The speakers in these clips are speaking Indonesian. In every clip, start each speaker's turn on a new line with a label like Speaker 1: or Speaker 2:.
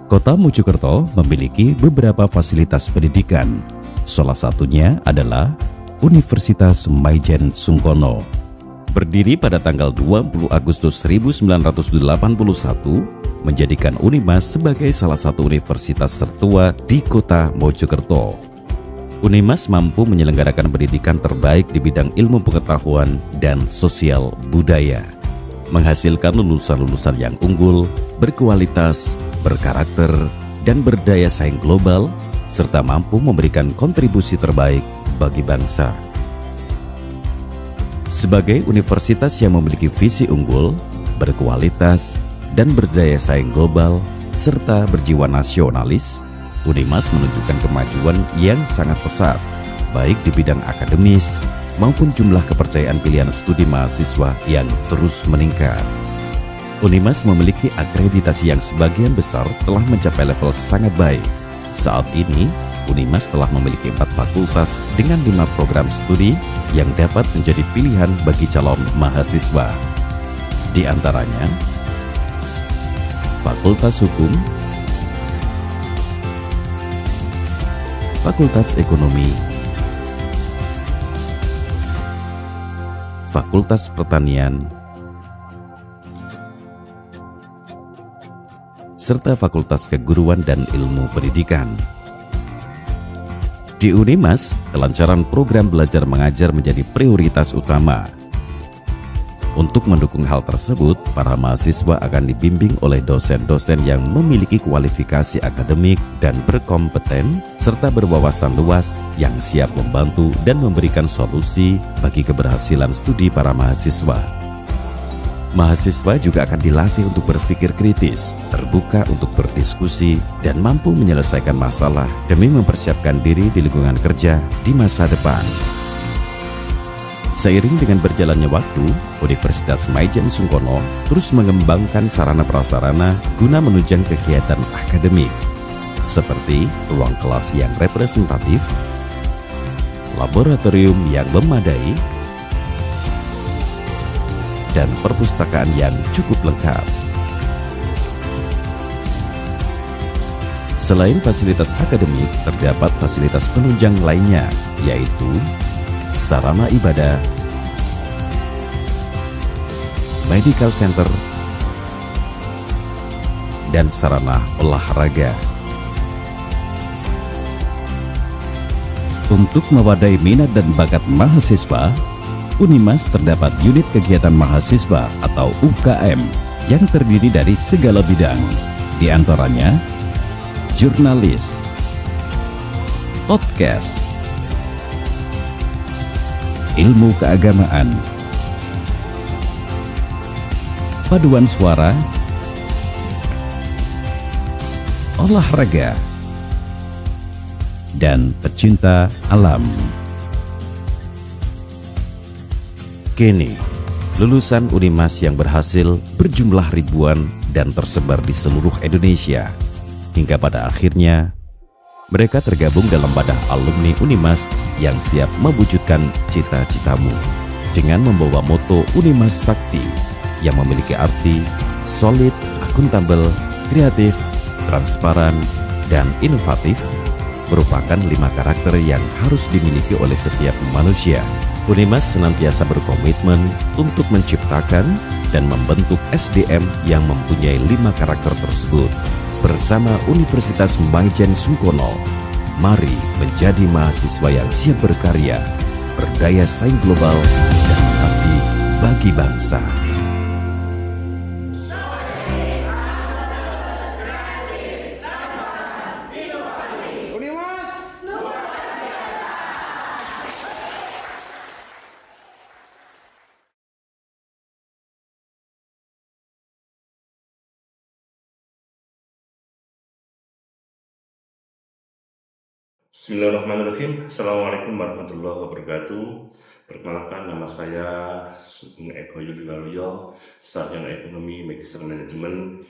Speaker 1: Kota Mojokerto memiliki beberapa fasilitas pendidikan. Salah satunya adalah Universitas Maijen Sungkono. Berdiri pada tanggal 20 Agustus 1981, menjadikan Unimas sebagai salah satu universitas tertua di Kota Mojokerto. Unimas mampu menyelenggarakan pendidikan terbaik di bidang ilmu pengetahuan dan sosial budaya, menghasilkan lulusan-lulusan yang unggul, berkualitas, berkarakter, dan berdaya saing global, serta mampu memberikan kontribusi terbaik bagi bangsa. Sebagai universitas yang memiliki visi unggul, berkualitas, dan berdaya saing global, serta berjiwa nasionalis, Unimas menunjukkan kemajuan yang sangat pesat, baik di bidang akademis maupun jumlah kepercayaan pilihan studi mahasiswa yang terus meningkat. Unimas memiliki akreditasi yang sebagian besar telah mencapai level sangat baik. Saat ini, Unimas telah memiliki 4 fakultas dengan 5 program studi yang dapat menjadi pilihan bagi calon mahasiswa. Di antaranya, Fakultas Hukum, Fakultas Ekonomi, Fakultas Pertanian, serta Fakultas Keguruan dan Ilmu Pendidikan. Di Unimas, kelancaran program belajar mengajar menjadi prioritas utama. Untuk mendukung hal tersebut, para mahasiswa akan dibimbing oleh dosen-dosen yang memiliki kualifikasi akademik dan berkompeten, serta berwawasan luas yang siap membantu dan memberikan solusi bagi keberhasilan studi para mahasiswa. Mahasiswa juga akan dilatih untuk berpikir kritis, terbuka untuk berdiskusi, dan mampu menyelesaikan masalah demi mempersiapkan diri di lingkungan kerja di masa depan. Seiring dengan berjalannya waktu, Universitas Maijen Sungkono terus mengembangkan sarana prasarana guna menunjang kegiatan akademik, seperti ruang kelas yang representatif, laboratorium yang memadai, dan perpustakaan yang cukup lengkap. Selain fasilitas akademik, terdapat fasilitas penunjang lainnya, yaitu sarana ibadah, medical center, dan sarana olahraga. Untuk mewadai minat dan bakat mahasiswa, Unimas terdapat unit kegiatan mahasiswa atau UKM yang terdiri dari segala bidang, di antaranya jurnalis, podcast, ilmu keagamaan, paduan suara, olahraga, dan pecinta alam. Kini, lulusan Unimas yang berhasil berjumlah ribuan dan tersebar di seluruh Indonesia. Hingga pada akhirnya, mereka tergabung dalam wadah alumni Unimas yang siap mewujudkan cita-citamu dengan membawa moto Unimas Sakti yang memiliki arti solid, akuntabel, kreatif, transparan, dan inovatif, merupakan 5 karakter yang harus dimiliki oleh setiap manusia. Unimas senantiasa berkomitmen untuk menciptakan dan membentuk SDM yang mempunyai 5 karakter tersebut. Bersama Universitas Maijen Sungkono, mari menjadi mahasiswa yang siap berkarya, berdaya saing global, dan mengabdi bagi bangsa.
Speaker 2: Bismillahirrahmanirrahim. Assalamualaikum warahmatullahi wabarakatuh. Perkenalkan, nama saya Sugeng Eko Yudi Waluyo, Sarjana Ekonomi Magister Manajemen.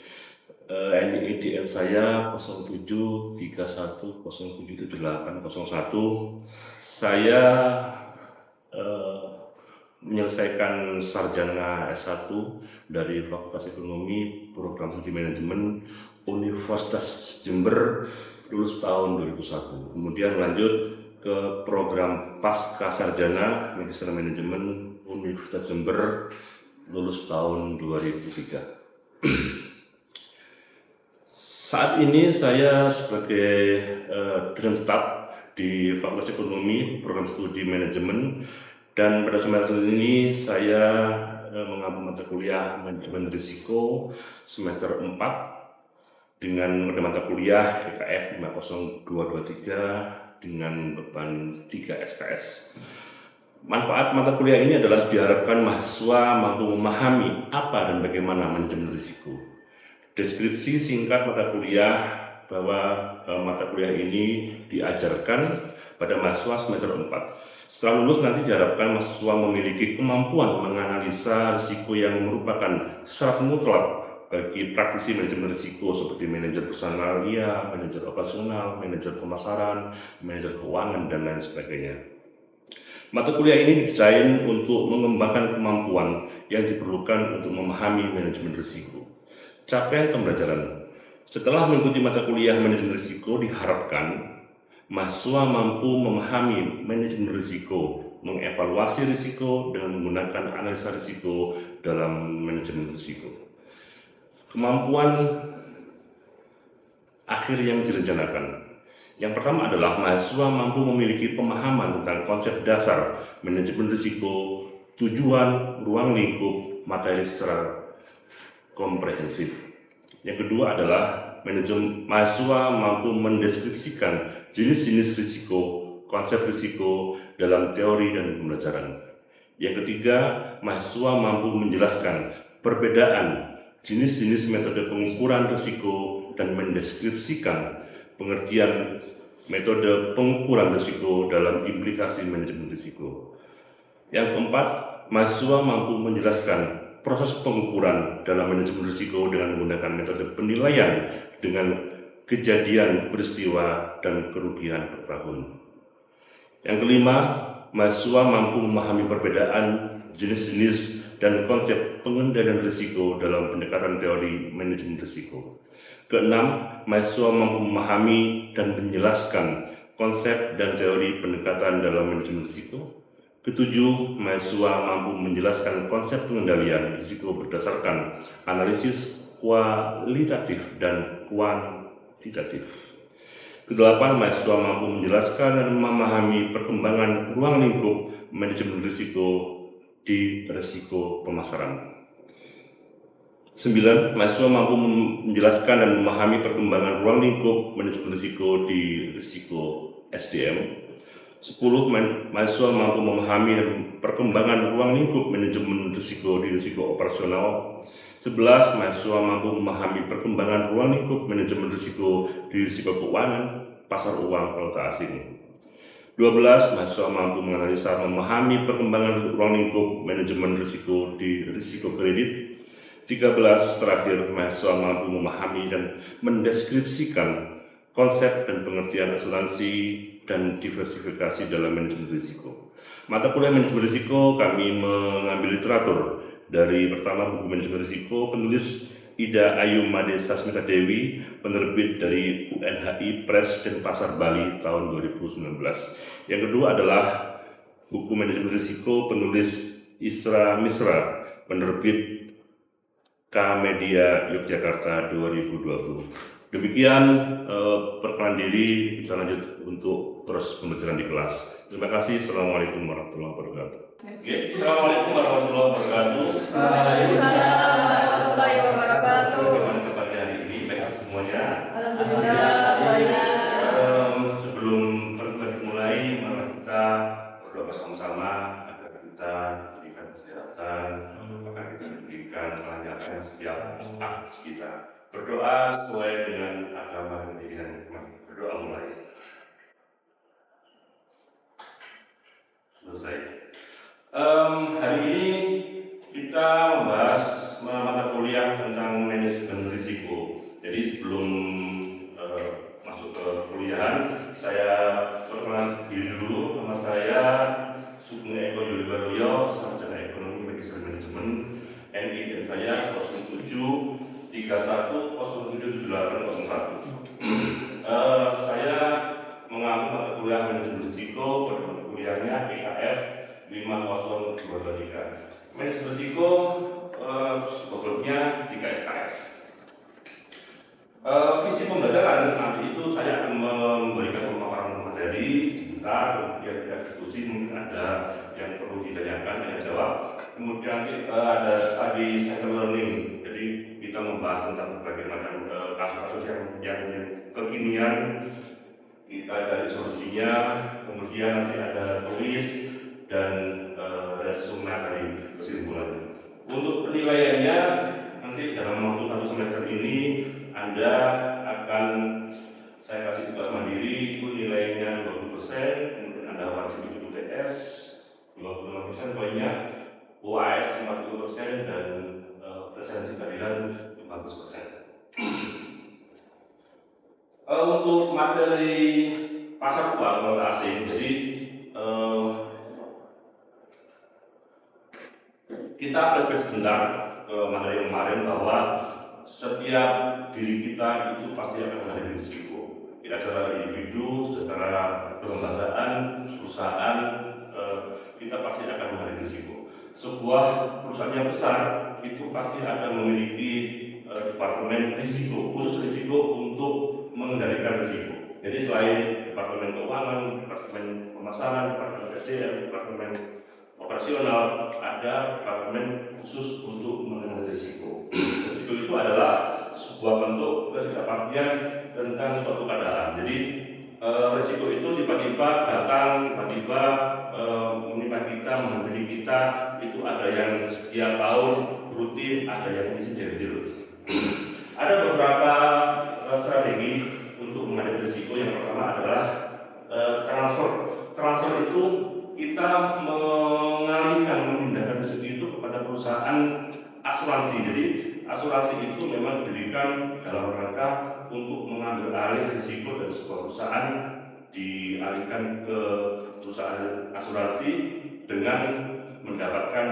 Speaker 2: NIDN saya 0731077801. Saya menyelesaikan sarjana S1 dari Fakultas Ekonomi Program Studi Manajemen Universitas Jember, lulus tahun 2001. Kemudian lanjut ke program Pasca Sarjana Magister Manajemen Universitas Jember, lulus tahun 2003. Saat ini saya sebagai dosen tetap di Fakultas Ekonomi, program studi manajemen, dan pada semester ini saya mengambil mata kuliah manajemen risiko semester 4 dengan mata kuliah PKF 50223 dengan beban 3 SKS. Manfaat mata kuliah ini adalah diharapkan mahasiswa mampu memahami apa dan bagaimana manajemen risiko. Deskripsi singkat mata kuliah bahwa mata kuliah ini diajarkan pada mahasiswa semester 4. Setelah lulus nanti diharapkan mahasiswa memiliki kemampuan menganalisa risiko yang merupakan syarat mutlak bagi praktisi manajemen risiko seperti manajer personalia, manajer operasional, manajer pemasaran, manajer keuangan, dan lain sebagainya. Mata kuliah ini didesain untuk mengembangkan kemampuan yang diperlukan untuk memahami manajemen risiko. Capaian pembelajaran. Setelah mengikuti mata kuliah manajemen risiko, diharapkan mahasiswa mampu memahami manajemen risiko, mengevaluasi risiko dengan menggunakan analisa risiko dalam manajemen risiko. Kemampuan akhir yang direncanakan. Yang pertama adalah mahasiswa mampu memiliki pemahaman tentang konsep dasar manajemen risiko, tujuan, ruang lingkup, materi secara komprehensif. Yang kedua adalah mahasiswa mampu mendeskripsikan jenis-jenis risiko, konsep risiko dalam teori dan pembelajaran. Yang ketiga, mahasiswa mampu menjelaskan perbedaan jenis-jenis metode pengukuran risiko dan mendeskripsikan pengertian metode pengukuran risiko dalam implikasi manajemen risiko. Yang keempat, mahasiswa mampu menjelaskan proses pengukuran dalam manajemen risiko dengan menggunakan metode penilaian dengan kejadian, peristiwa, dan kerugian per tahun. Yang kelima, mahasiswa mampu memahami perbedaan jenis-jenis dan konsep pengendalian risiko dalam pendekatan teori manajemen risiko. Keenam, mahasiswa mampu memahami dan menjelaskan konsep dan teori pendekatan dalam manajemen risiko. Ketujuh, mahasiswa mampu menjelaskan konsep pengendalian risiko berdasarkan analisis kualitatif dan kuantitatif. Kedelapan, mahasiswa mampu menjelaskan dan memahami perkembangan ruang lingkup manajemen risiko di risiko pemasaran. 9. Mahasiswa mampu menjelaskan dan memahami perkembangan ruang lingkup manajemen risiko di risiko SDM. 10. Mahasiswa mampu memahami perkembangan ruang lingkup manajemen risiko di risiko operasional. 11. Mahasiswa mampu memahami perkembangan ruang lingkup manajemen risiko di risiko keuangan, pasar uang, valuta asing. 12. Mahasiswa mampu menganalisa memahami perkembangan ruang lingkup manajemen risiko di risiko kredit. 13. Terakhir, mahasiswa mampu memahami dan mendeskripsikan konsep dan pengertian asuransi dan diversifikasi dalam manajemen risiko. Mata kuliah manajemen risiko kami mengambil literatur dari pertama buku manajemen risiko penulis Ida Ayu Made Sasmita Dewi, penerbit dari UNHI Press dan Pasar Bali tahun 2019. Yang kedua adalah buku manajemen risiko penulis Isra Misra, penerbit K-Media Yogyakarta 2020. Demikian perkenalan diri, kita lanjut untuk terus pembelajaran di kelas. Terima kasih. Assalamualaikum warahmatullahi wabarakatuh. Assalamualaikum warahmatullahi wabarakatuh.
Speaker 3: Waalaikumsalam warahmatullahi wabarakatuh.
Speaker 2: Bagaimana kabarnya hari ini? Baik semuanya?
Speaker 3: Alhamdulillah baik.
Speaker 2: Sebelum pertemuan dimulai, mari kita berdoa bersama-sama agar kita diberikan kesehatan, agar kita diberikan kelancaran setiap aktivitas kita. Berdoa sesuai dengan agama dan pilihan. Berdoa mulai. Selesai. Hari ini kita membahas mata kuliah tentang manajemen risiko. Jadi sebelum masuk ke kuliahan, saya perkenalan diri dulu. Nama saya Sugeng Eko Yuliwaluyo, sarjana ekonomi magister manajemen. NIM saya 07 310778 IKF 50223. Manajemen risiko sebelumnya 3 SKS. Visi pembelajaran nanti itu saya akan memberikan pemaparan materi sebentar, kemudian diskusi, mungkin ada yang perlu ditanyakan, saya jawab. Kemudian nanti ada study center learning, jadi kita membahas tentang berbagai macam kasus-kasus yang kekinian, kita cari solusinya. Kemudian nanti ada tulis dan resume materi kesimpulan. Untuk penilaiannya nanti dalam waktu 1 semester ini Anda akan saya kasih tugas mandiri, itu nilainya 20%, kemudian Anda wajib ikut UTS 25%, poinnya UAS 40%, dan presensi keadilan 15%. Untuk materi pasar uang valuta asing, jadi kita flashback sebentar ke materi kemarin bahwa setiap diri kita itu pasti akan menghadapi risiko. Tidak secara individu, secara kelembagaan, perusahaan, kita pasti akan menghadapi risiko. Sebuah perusahaan yang besar itu pasti akan memiliki departemen risiko, khusus risiko untuk mengendalikan risiko. Jadi selain departemen keuangan, departemen pemasaran, departemen SDM, departemen operasional, ada departemen khusus untuk mengenali risiko. Risiko itu adalah sebuah bentuk ketidakpastian tentang suatu keadaan. Jadi risiko itu tiba-tiba datang, tiba-tiba menimpa kita, menghampiri kita. Itu ada yang setiap tahun rutin, ada yang insiden. Ada beberapa strategi untuk menghadapi risiko. Yang pertama adalah transfer. Transfer itu kita mengalihkan, memindahkan risiko itu kepada perusahaan asuransi. Jadi asuransi itu memang didirikan dalam rangka untuk mengambil alih risiko dari sebuah perusahaan, dialihkan ke perusahaan asuransi dengan mendapatkan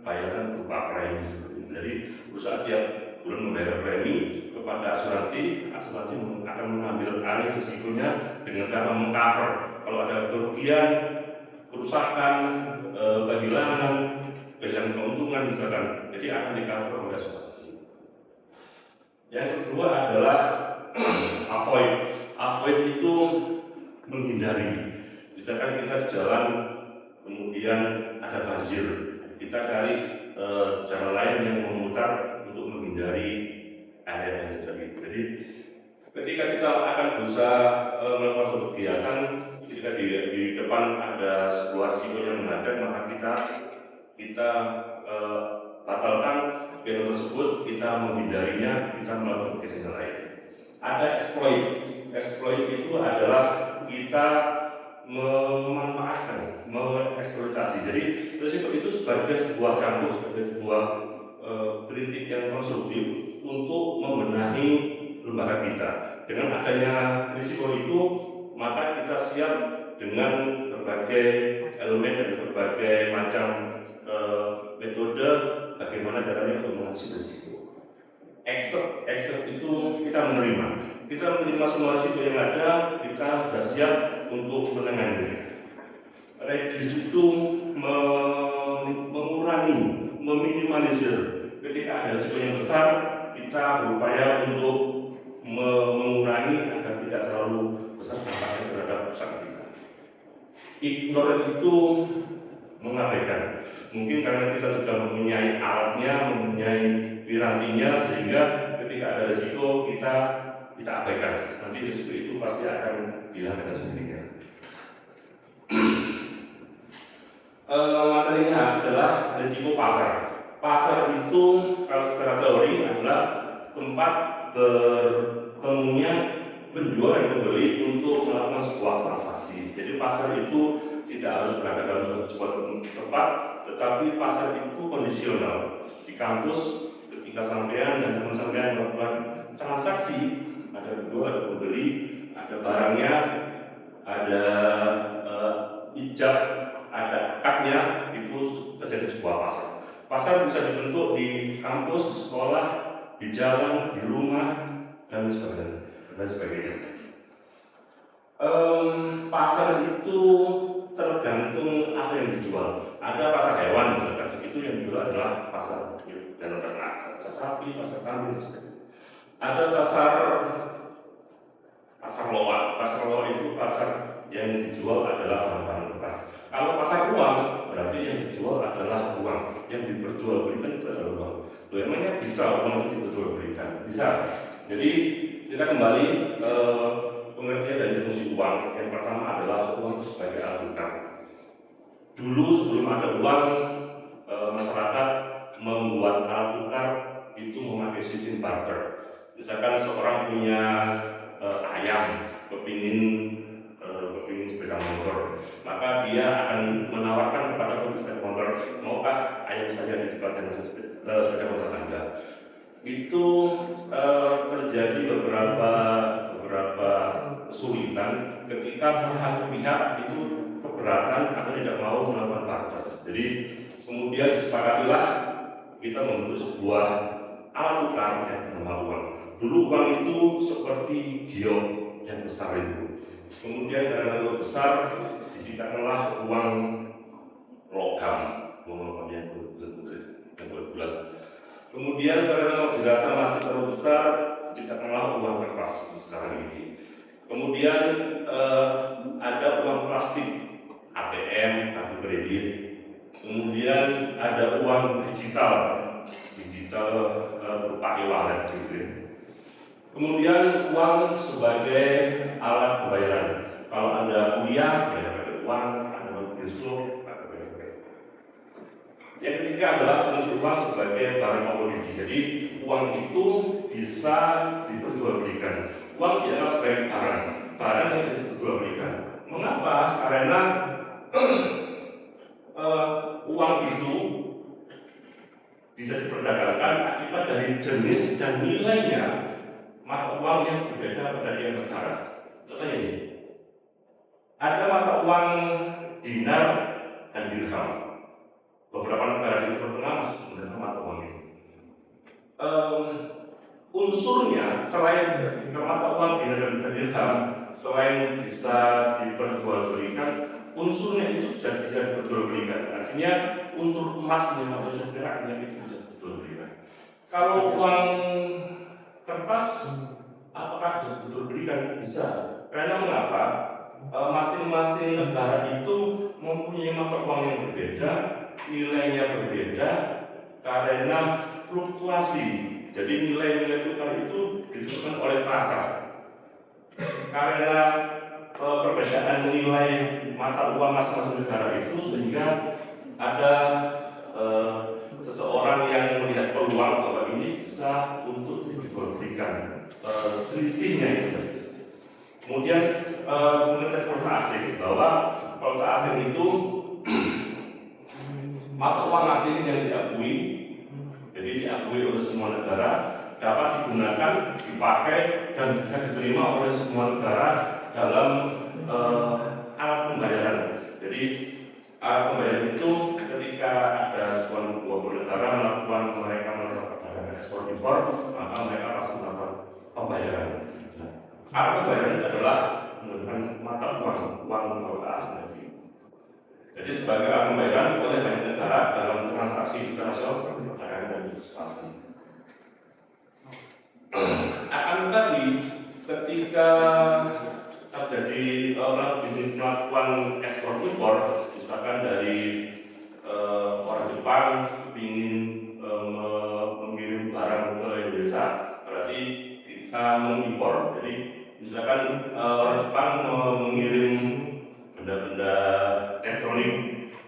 Speaker 2: bayaran berupa premi. Jadi perusahaan tiap bulan membayar premi kepada asuransi, asuransi akan mengambil alih risikonya dengan cara mengcover kalau ada kerugian, kerusakan, kehilangan keuntungan misalkan, jadi akan di-cover oleh asuransi. Yang kedua adalah avoid. Avoid itu menghindari. Misalkan kita jalan kemudian ada banjir, kita cari jalan lain yang memutar untuk menghindari air tadi. Jadi ketika kita akan berusaha melakukan suatu kegiatan, ketika di depan ada sebuah risiko yang menghadap, maka kita batalkan kegiatan tersebut, kita menghindarinya, kita melakukan kegiatan lain. Ada exploit. Exploit itu adalah kita memanfaatkan, mengeksploitasi. Jadi risiko itu sebagai sebuah campur, sebagai sebuah kritik yang konstruktif untuk membenahi lembaga kita. Dengan adanya risiko itu, maka kita siap dengan berbagai elemen dan berbagai macam metode bagaimana caranya untuk mengatasi risiko. Accept itu kita menerima semua risiko yang ada, kita sudah siap untuk menanganinya. Reduce itu mengurangi, meminimalisir. Ketika ada risiko yang besar, kita berupaya untuk mengurangi agar tidak terlalu besar dampaknya terhadap perusahaan kita. Ignore itu mengabaikan. Mungkin karena kita sudah mempunyai alatnya, mempunyai pirantinya, sehingga ketika ada risiko kita abaikan. Nanti risiko itu pasti akan hilang dengan sendirinya. Materinya adalah risiko pasar. Pasar itu kalau secara teori adalah tempat bertemunya menjual dan membeli untuk melakukan sebuah transaksi. Jadi pasar itu tidak harus berada dalam sebuah tempat, tetapi pasar itu kondisional. Di kampus ketika sampean dan teman sampean melakukan transaksi, ada kedua, ada pembeli, ada barangnya, ada ijab, ada akadnya, itu terjadi sebuah pasar. Pasar bisa dibentuk di kampus, di sekolah, di jalan, di rumah, dan sebagainya. Pasar itu tergantung apa dijual. Ada pasar hewan misalkan, itu yang dijual adalah pasar dan ternak, pasar sapi, pasar kambing. Ada pasar loa. Pasar loa itu pasar yang dijual adalah barang-barang bekas. Kalau pasar uang, berarti yang dijual adalah uang. Yang diperjualbelikan itu adalah uang. Loh, emangnya bisa uang itu diperjualbelikan? Bisa. Jadi kita kembali pengertian dari fungsi uang. Yang pertama adalah uang sebagai alat tukar. Dulu sebelum ada uang, masyarakat membuat alat tukar itu memakai sistem barter. Misalkan seorang punya ayam, kepingin sepeda motor, maka dia akan menawarkan kepada pemilik sepeda motor, maukah ayam saya ditukar dengan sepeda motor Anda? Itu terjadi beberapa kesulitan ketika salah satu pihak itu keberatan atau tidak mau melakukan barter. Jadi kemudian disepakatilah kita membentuk sebuah alat tukar yang bernama uang. Dulu uang itu seperti giok yang besar itu. Kemudian karena uang besar diciptakanlah uang logam yang bulat. Kemudian karena dirasa masih terlalu besar, diciptakanlah uang kertas sekarang ini. Kemudian ada uang plastik, ATM, kartu kredit. Kemudian ada uang digital berupa e-wallet gitu ya. Kemudian uang sebagai alat pembayaran. Kalau Anda kuliah, bayar pakai uang, Anda mau bikin sekolah, pakai bayar. Yang ketiga adalah fungsi uang sebagai barang komoditi. Jadi uang itu bisa diperjualbelikan. Uang dianggap sebagai barang yang diperjualbelikan. Mengapa? Karena uang itu bisa diperdagangkan akibat dari jenis dan nilainya mata uang yang berbeda pada tiap negara. Contohnya ini, ada mata uang dinar dan dirham. Beberapa negara di Timur Tengah masih menggunakan mata uang ini. Unsurnya selain mata uang dinar dan dirham, selain bisa diperjualbelikan, unsurnya itu bisa diperjualbelikan. Artinya unsur emasnya atau unsur peraknya itu bisa diperjualbelikan. Kalau uang kertas, apakah bisa diperjualbelikan? Bisa. Karena mengapa? Masing-masing negara itu mempunyai mata uang yang berbeda, nilainya berbeda karena fluktuasi. Jadi nilai-nilai tukar itu ditentukan oleh pasar. Karena perbedaan nilai mata uang masing-masing negara itu, sehingga ada seseorang yang melihat peluang bahwa ini bisa untuk diperjualbelikan selisihnya itu. Kemudian komunitas valuta asing, bahwa valuta asing itu mata uang asing yang diakui, jadi diakui oleh semua negara, dapat digunakan, dipakai, dan bisa diterima oleh semua negara dalam alat pembayaran. Jadi alat pembayaran itu ketika ada sebuah negara melakukan perdagangan ekspor impor, maka mereka pasti melakukan pembayaran. Alat pembayaran adalah menggunakan mata uang valuta asing. Jadi sebagai alat pembayaran oleh banyak negara dalam transaksi internasional, perdagangan dan investasi. Akan tetapi ketika terjadi bisnis melakukan ekspor impor, misalkan dari orang Jepang ingin mengirim barang ke Indonesia, berarti kita mengimpor. Jadi misalkan orang Jepang mengirim benda-benda elektronik,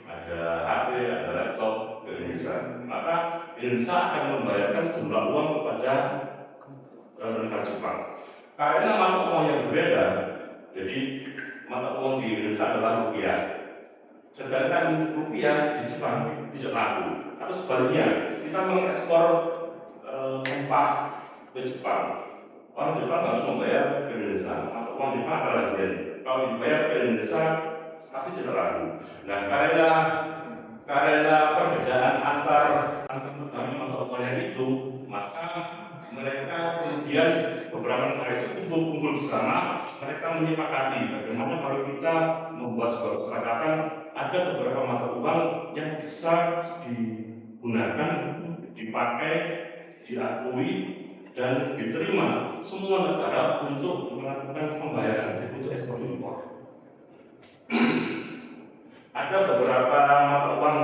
Speaker 2: ada HP, ada laptop ke Indonesia, maka Indonesia akan membayarkan sejumlah uang kepada negara Jepang. Karena mata uang yang berbeda, jadi mata uang di Indonesia adalah rupiah, sedangkan rupiah di Jepang tidak laku. Atau sebaliknya, kita mengekspor rempah ke Jepang, orang Jepang harus membayar ke Indonesia. Mata uang Jepang adalah yen. Kalau dibayar ke Indonesia, pasti tidak laku. Nah, karena perbedaan antar negara mata uangnya itu, maka mereka kemudian beberapa negara itu kumpul bersama, mereka menyepakati bagaimana kalau kita membuat sebuah kesepakatan ada beberapa mata uang yang bisa digunakan, dipakai, diakui, dan diterima semua negara untuk melakukan pembayaran untuk ekspor impor. Ada beberapa mata uang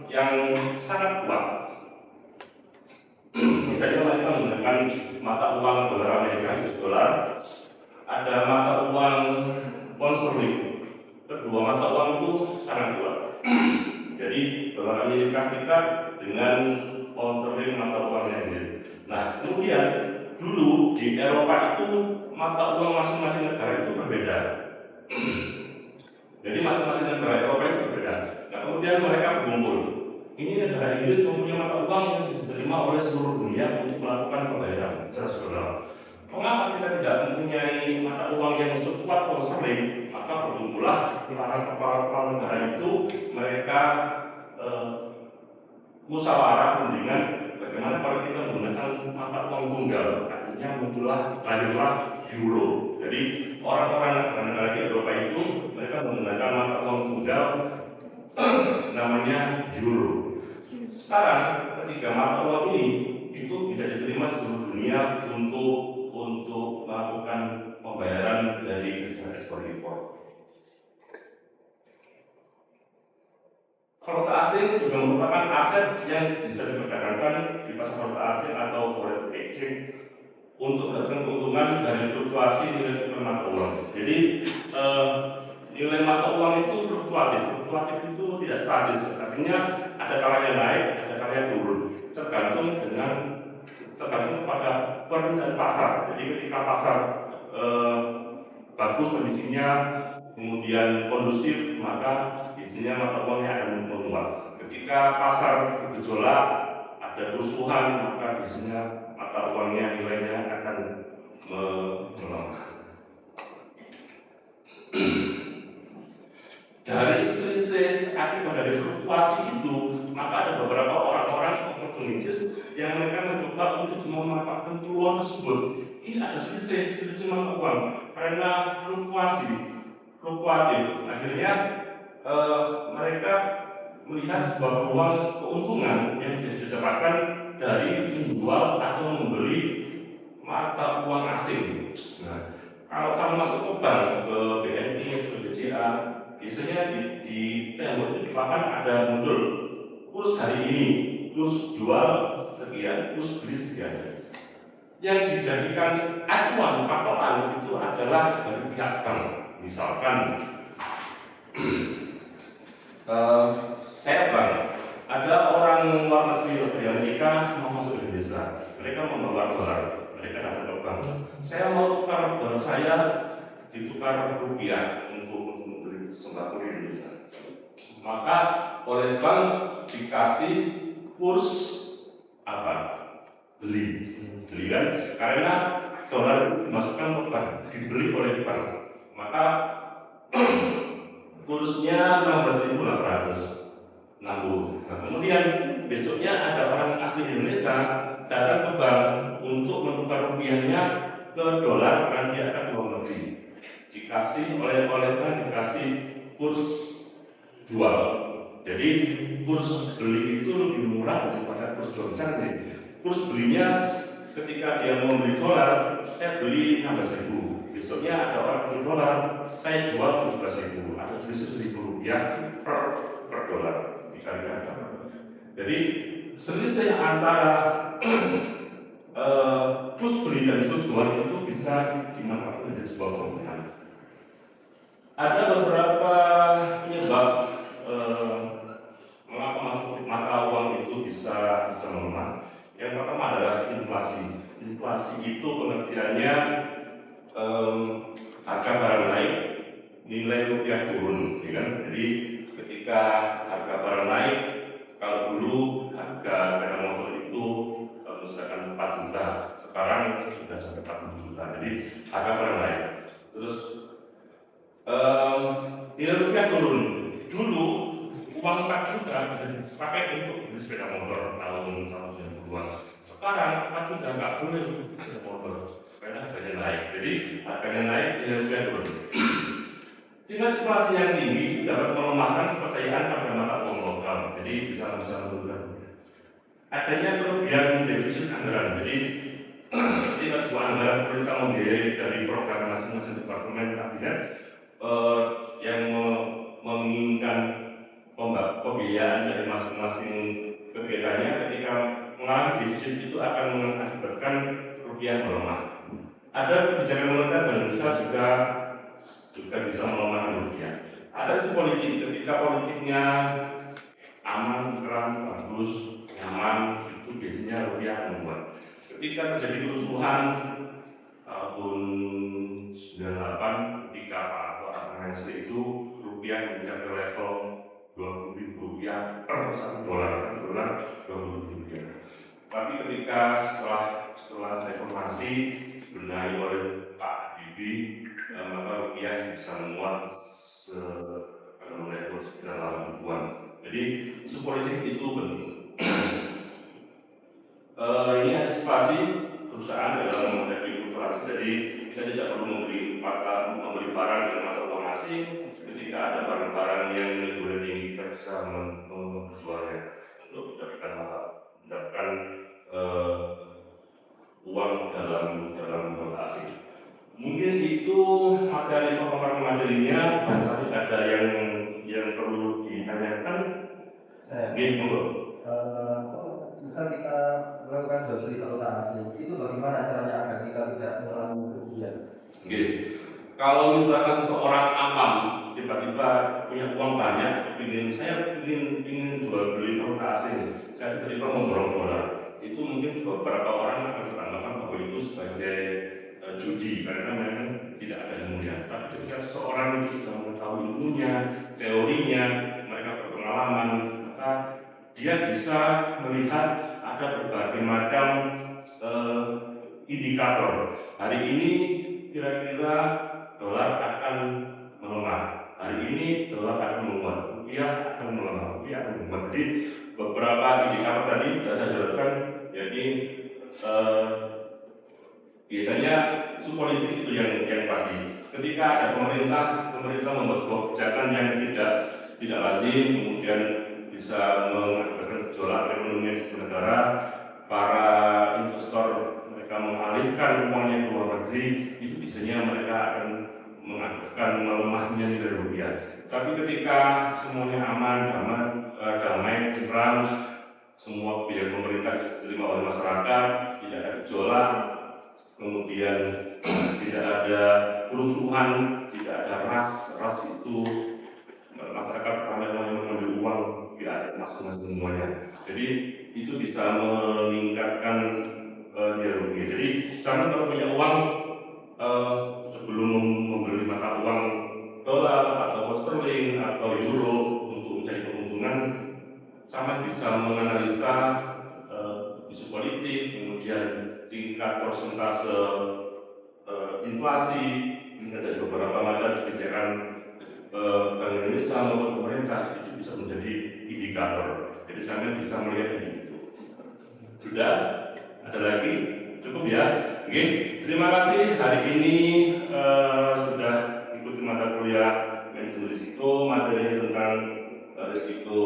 Speaker 2: yang sangat kuat. Misalnya kita menggunakan mata uang dolar Amerika, US dollar. Ada mata uang pound sterling. Kedua mata uang itu sangat kuat. Jadi dolar Amerika kita dengan pound sterling mata uangnya Inggris. Nah, kemudian dulu di Eropa itu mata uang masing-masing negara itu berbeda. Jadi masing-masing negara Eropa itu berbeda. Nah, kemudian mereka berkumpul. Ini negara Inggris mempunyai mata uang yang diterima oleh seluruh dunia untuk melakukan pembayaran internasional. Mengapa kita tidak mempunyai mata uang yang sekuat pound sterling? Maka berkumpullah para kepala negara itu, mereka musyawarah rundingan bagaimana kalau kita menggunakan mata uang tunggal. Artinya lahirlah euro. Jadi orang-orang negara di Eropa itu mereka menggunakan mata uang tunggal namanya euro. Sekarang ketiga mata uang ini itu bisa diterima di seluruh dunia untuk melakukan pembayaran dari kebijakan ekspor impor. Valuta asing juga merupakan aset yang bisa diperdagangkan di pasar valuta asing atau foreign exchange untuk mendapatkan keuntungan dari fluktuasi nilai tukar mata uang. Jadi nilai mata uang itu fluktuatif. Fluktuatif itu tidak statis. Artinya ada kalanya naik, ada kalanya turun. Tergantung pada permintaan pasar. Jadi ketika pasar bagus kondisinya, kemudian kondusif, maka biasanya mata uangnya akan menguat. Ketika pasar bergejolak, ada kerusuhan, maka biasanya mata uangnya nilainya akan melemah. Dari selisih akibat dari fluktuasi itu, maka ada beberapa orang-orang oportunitis yang mereka mencoba untuk memanfaatkan peluang tersebut. Ini ada selisih mata uang karena fluktuatif. Akhirnya mereka melihat sebuah peluang keuntungan yang bisa didapatkan dari menjual atau membeli mata uang asing. Nah, kalau sama masuk ke bank, ke BNI atau BCA, biasanya di tembok itu bahkan ada muncul kurs hari ini, kurs jual sekian, kurs beli sekian. Yang dijadikan acuan patokan itu adalah dari pihak bank. Misalkan saya bank, ada orang luar negeri dari Amerika mau masuk ke Indonesia, mereka membawa dolar, mereka datang ke bank. Saya mau tukar dolar saya ditukar rupiah untuk membeli sembako di Indonesia. Maka oleh bank dikasih kurs beli kan, karena dolar dimasukkan ke bank, dibeli oleh bank, maka kursnya 16.860. Nah, kemudian besoknya ada orang asli Indonesia datang ke bank untuk menukar rupiahnya ke dolar karena dia akan luar negeri. Dikasih oleh bank dikasih kurs jual. Jadi kurs beli itu lebih murah daripada kurs jual. Misalnya kurs belinya ketika dia mau beli dolar, saya beli 16.000. Besoknya ada orang beli dolar, saya jual 17.000. Ada selisih Rp1.000 per dolar dikalikan. Jadi selisih antara kurs beli dan kurs jual itu bisa dimanfaatkan menjadi sebuah keuntungan. Ada beberapa penyebab mengapa mata uang itu bisa melemah. Yang pertama adalah inflasi. Inflasi itu pengertiannya harga barang naik, nilai rupiah turun, ya kan? Jadi ketika harga barang naik, kalau dulu harga sepeda motor itu misalkan 4 juta, sekarang sudah sampai 40 juta. Jadi harga barang naik. Terus nilai rupiah turun. Dulu uang 4 juta bisa dipakai untuk beli sepeda motor tahun 90-an. Sekarang 4 juta nggak boleh beli sepeda motor. karena harganya naik. Jadi harganya naik, nilai rupiah turun. Tingkat inflasi yang tinggi dapat melemahkan kepercayaan pada mata uang lokal. Jadi bisa menurunkan. Adanya kelebihan defisit anggaran. Jadi ketika sebuah anggaran pemerintah membiayai dari program masing-masing departemen kabinet yang menginginkan pembiayaan dari masing-masing kegiatannya, ketika mengalami defisit itu akan mengakibatkan rupiah melemah. Ada kebijakan moneter dan besar juga bisa melemahkan rupiah. Ada isu politik, ketika politiknya aman, terang, bagus, nyaman, itu biasanya rupiah menguat. Ketika terjadi kerusuhan tahun 98, ketika Pak Harto akan itu rupiah mencapai level 20.000 rupiah per $1, $20.000. Tapi ketika setelah reformasi dibenahi oleh Pak Habibie, maka rupiah bisa menguat level sekitar 80-an. Jadi isu politik itu penting. Ini antisipasi perusahaan dalam menghadapi inflasi. Jadi kita tidak perlu membeli barang dengan mata uang asing. Ketika ada barang-barang yang nilai tinggi, kita bisa menjualnya untuk mendapatkan uang dalam valuta asing. Mungkin itu materi paparan materinya. Barangkali ada yang perlu ditanyakan.
Speaker 4: Jika kita melakukan jual beli valuta asing, itu bagaimana caranya agar kita tidak mengalami kerugian?
Speaker 2: Kalau misalkan seseorang awam tiba-tiba punya uang banyak, saya ingin jual beli valuta asing, saya tiba-tiba memborong dolar, itu mungkin beberapa orang akan beranggapan bahwa itu sebagai judi karena memang tidak ada yang mulia. Tapi ketika seseorang itu sudah mengetahui ilmunya, teorinya, mereka berpengalaman, maka dia bisa melihat ada berbagai macam indikator. Hari ini kira-kira dolar akan melemah. Hari ini dolar akan menguat. Rupiah akan melemah. Rupiah akan menguat. Jadi beberapa indikator tadi sudah saya jelaskan. Jadi biasanya isu politik itu yang pasti. Ketika ada pemerintah membuat sebuah kebijakan yang tidak lazim, kemudian bisa mengakibatkan gejolak ekonomi di sebuah negara, para investor mereka mengalihkan uangnya ke luar negeri, itu biasanya mereka akan mengakibatkan melemahnya nilai rupiah. Tapi ketika semuanya aman, damai, terang, semua kebijakan pemerintah diterima oleh masyarakat, tidak ada gejolak, kemudian tidak ada kerusuhan, tidak ada ras itu masyarakat ramai-ramai mengambil uang tidak masing-masing semuanya. Jadi itu bisa meningkatkan nilai rupiah. Jadi jangan kalau punya uang sebelum membeli mata uang dolar atau sterling atau euro untuk mencari keuntungan, sama bisa menganalisa isu politik, kemudian tingkat persentase inflasi, ada beberapa macam kebijakan Bank Indonesia maupun pemerintah, itu bisa menjadi indikator. Jadi sampai bisa melihat itu. Sudah? Ada lagi? Cukup ya? Oke. Terima kasih hari ini sudah ikuti mata kuliah manajemen risiko, materi tentang risiko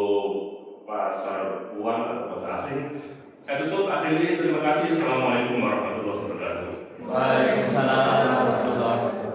Speaker 2: pasar uang atau valuta asing. Saya tutup akhirnya. Terima kasih. Assalamualaikum warahmatullahi wabarakatuh.
Speaker 4: Waalaikumsalam warahmatullahi wabarakatuh.